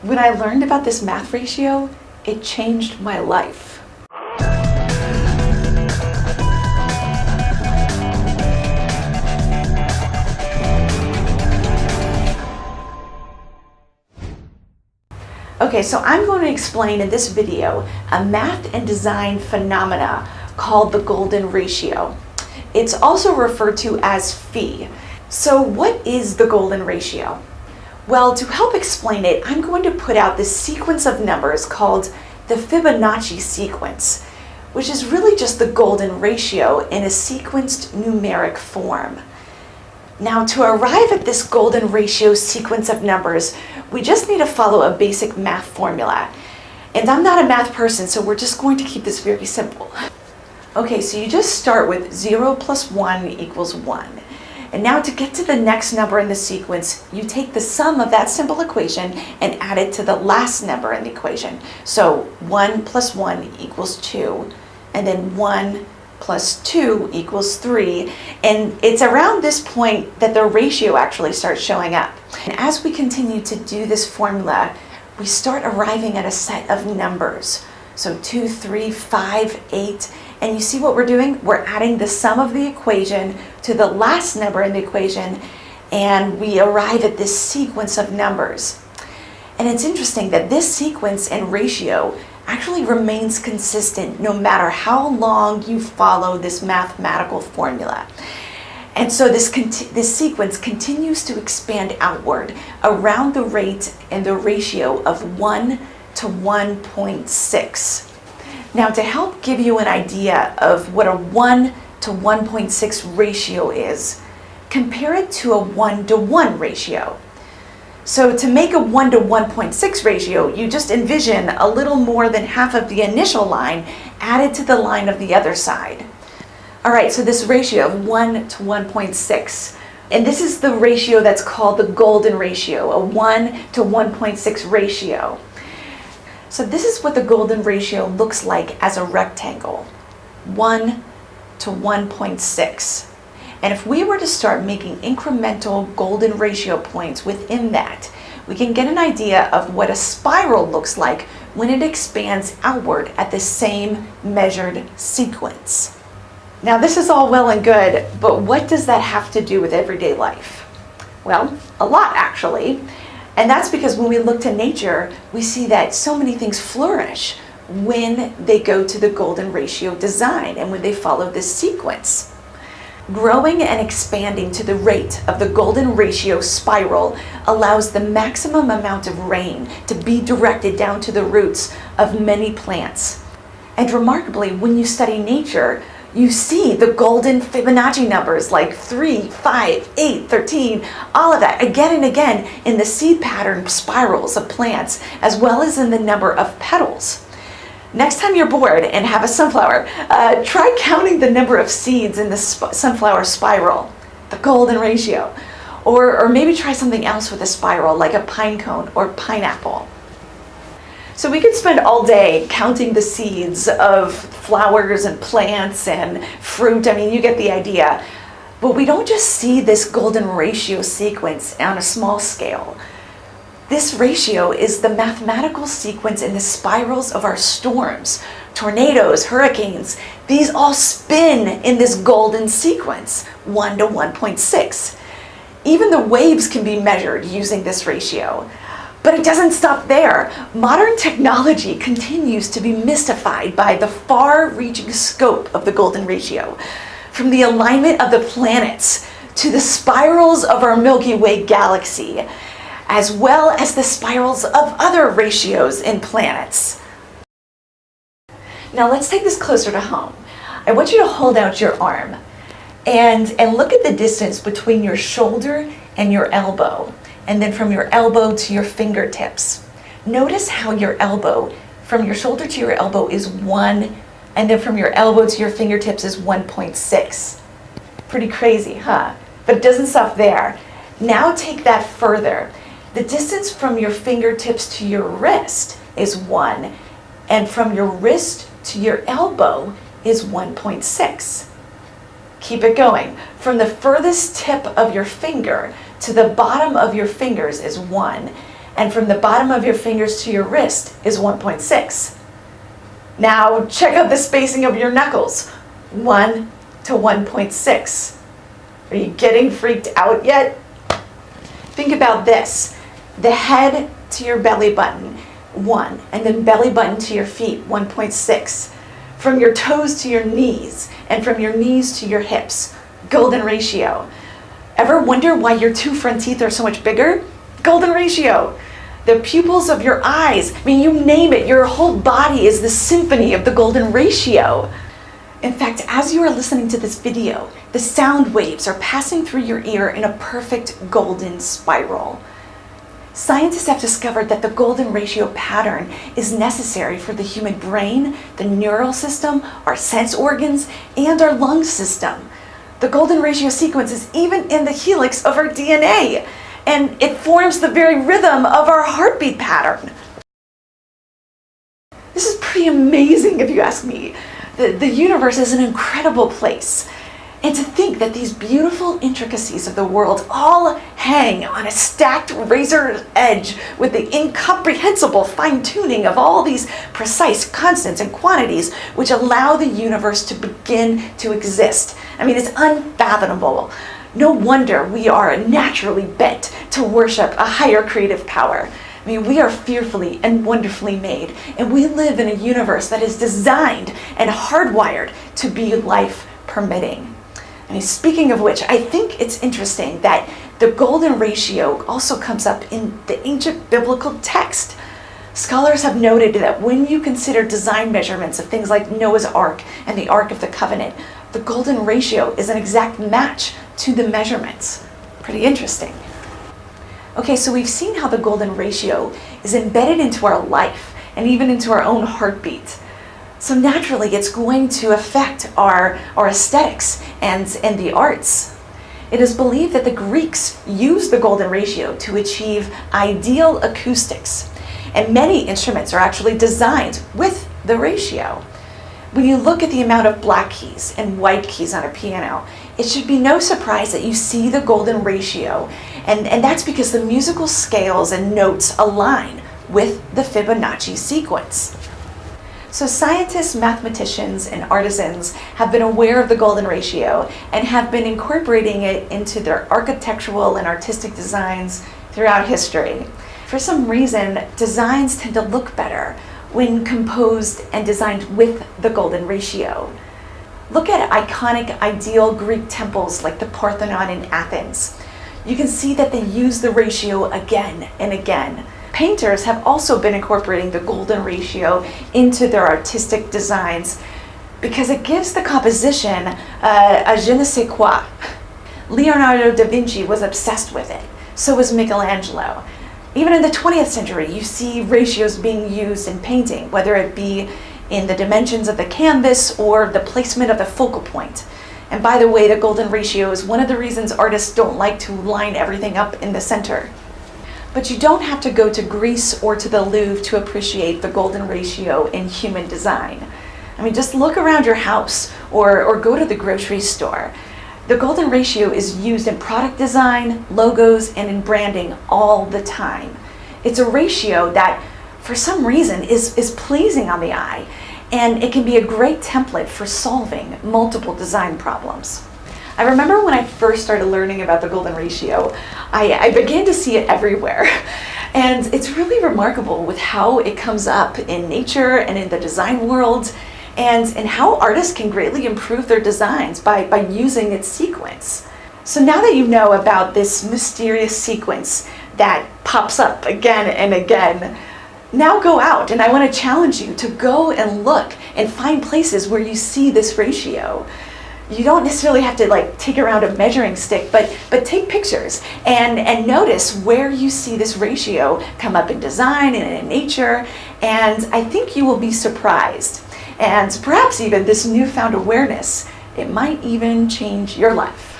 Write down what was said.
When I learned about this math ratio, it changed my life. Okay, so I'm going to explain in this video a math and design phenomena called the golden ratio. It's also referred to as phi. So what is the golden ratio? Well, to help explain it, I'm going to put out this sequence of numbers called the Fibonacci sequence, which is really just the golden ratio in a sequenced numeric form. Now, to arrive at this golden ratio sequence of numbers, we just need to follow a basic math formula. And I'm not a math person, so we're just going to keep this very simple. Okay, so you just start with 0 plus 1 equals 1. And now to get to the next number in the sequence, you take the sum of that simple equation and add it to the last number in the equation. So 1 plus 1 equals 2, and then 1 plus 2 equals 3. And it's around this point that the ratio actually starts showing up. And as we continue to do this formula, we start arriving at a set of numbers. So 2, 3, 5, 8. And you see what we're doing? We're adding the sum of the equation to the last number in the equation, and we arrive at this sequence of numbers. And it's interesting that this sequence and ratio actually remains consistent no matter how long you follow this mathematical formula. And so this sequence continues to expand outward around the rate and the ratio of 1 to 1.6. Now, to help give you an idea of what a 1 to 1.6 ratio is, compare it to a 1 to 1 ratio. So to make a 1 to 1.6 ratio, you just envision a little more than half of the initial line added to the line of the other side. All right, so this ratio of 1 to 1.6, and this is the ratio that's called the golden ratio, a 1 to 1.6 ratio. So this is what the golden ratio looks like as a rectangle, 1 to 1.6. And if we were to start making incremental golden ratio points within that, we can get an idea of what a spiral looks like when it expands outward at the same measured sequence. Now, this is all well and good, but what does that have to do with everyday life? Well, a lot actually. And that's because when we look to nature, we see that so many things flourish when they go to the golden ratio design and when they follow this sequence. Growing and expanding to the rate of the golden ratio spiral allows the maximum amount of rain to be directed down to the roots of many plants. And remarkably, when you study nature, you see the golden Fibonacci numbers like 3, 5, 8, 13, all of that again and again in the seed pattern spirals of plants, as well as in the number of petals. Next time you're bored and have a sunflower, try counting the number of seeds in the sunflower spiral, the golden ratio. Or maybe try something else with a spiral like a pine cone or pineapple. So we could spend all day counting the seeds of flowers and plants and fruit. I mean, you get the idea. But we don't just see this golden ratio sequence on a small scale. This ratio is the mathematical sequence in the spirals of our storms, tornadoes, hurricanes. These all spin in this golden sequence, 1 to 1.6. Even the waves can be measured using this ratio. But it doesn't stop there. Modern technology continues to be mystified by the far-reaching scope of the golden ratio, from the alignment of the planets to the spirals of our Milky Way galaxy, as well as the spirals of other ratios in planets. Now let's take this closer to home. I want you to hold out your arm and look at the distance between your shoulder and your elbow, and then from your elbow to your fingertips. Notice how your elbow, from your shoulder to your elbow is 1, and then from your elbow to your fingertips is 1.6. Pretty crazy, huh? But it doesn't stop there. Now take that further. The distance from your fingertips to your wrist is 1, and from your wrist to your elbow is 1.6. Keep it going. From the furthest tip of your finger to the bottom of your fingers is 1, and from the bottom of your fingers to your wrist is 1.6. Now check out the spacing of your knuckles, 1 to 1.6. Are you getting freaked out yet? Think about this. The head to your belly button, 1, and then belly button to your feet, 1.6. From your toes to your knees, and from your knees to your hips, golden ratio. Ever wonder why your 2 front teeth are so much bigger? Golden ratio. The pupils of your eyes, I mean, you name it, your whole body is the symphony of the golden ratio. In fact, as you are listening to this video, the sound waves are passing through your ear in a perfect golden spiral. Scientists have discovered that the golden ratio pattern is necessary for the human brain, the neural system, our sense organs, and our lung system. The golden ratio sequence is even in the helix of our DNA, and it forms the very rhythm of our heartbeat pattern. This is pretty amazing if you ask me. The universe is an incredible place. And to think that these beautiful intricacies of the world all hang on a stacked razor's edge with the incomprehensible fine-tuning of all these precise constants and quantities which allow the universe to begin to exist. I mean, it's unfathomable. No wonder we are naturally bent to worship a higher creative power. I mean, we are fearfully and wonderfully made, and we live in a universe that is designed and hardwired to be life permitting. I mean, speaking of which, I think it's interesting that the golden ratio also comes up in the ancient biblical text. Scholars have noted that when you consider design measurements of things like Noah's Ark and the Ark of the Covenant, the golden ratio is an exact match to the measurements. Pretty interesting. Okay, so we've seen how the golden ratio is embedded into our life and even into our own heartbeat. So naturally, it's going to affect our aesthetics and the arts. It is believed that the Greeks used the golden ratio to achieve ideal acoustics, and many instruments are actually designed with the ratio. When you look at the amount of black keys and white keys on a piano, it should be no surprise that you see the golden ratio, and that's because the musical scales and notes align with the Fibonacci sequence. So scientists, mathematicians, and artisans have been aware of the golden ratio and have been incorporating it into their architectural and artistic designs throughout history. For some reason, designs tend to look better when composed and designed with the golden ratio. Look at iconic ideal Greek temples like the Parthenon in Athens. You can see that they use the ratio again and again. Painters have also been incorporating the golden ratio into their artistic designs because it gives the composition a je ne sais quoi. Leonardo da Vinci was obsessed with it. So was Michelangelo. Even in the 20th century, you see ratios being used in painting, whether it be in the dimensions of the canvas or the placement of the focal point. And by the way, the golden ratio is one of the reasons artists don't like to line everything up in the center. But you don't have to go to Greece or to the Louvre to appreciate the golden ratio in human design. I mean, just look around your house or go to the grocery store. The golden ratio is used in product design, logos, and in branding all the time. It's a ratio that, for some reason, is pleasing on the eye, and it can be a great template for solving multiple design problems. I remember when I first started learning about the golden ratio, I began to see it everywhere. And it's really remarkable with how it comes up in nature and in the design world, and how artists can greatly improve their designs by using its sequence. So now that you know about this mysterious sequence that pops up again and again, now go out, and I want to challenge you to go and look and find places where you see this ratio. You don't necessarily have to take around a measuring stick, but take pictures and notice where you see this ratio come up in design and in nature, and I think you will be surprised. And perhaps even this newfound awareness, it might even change your life.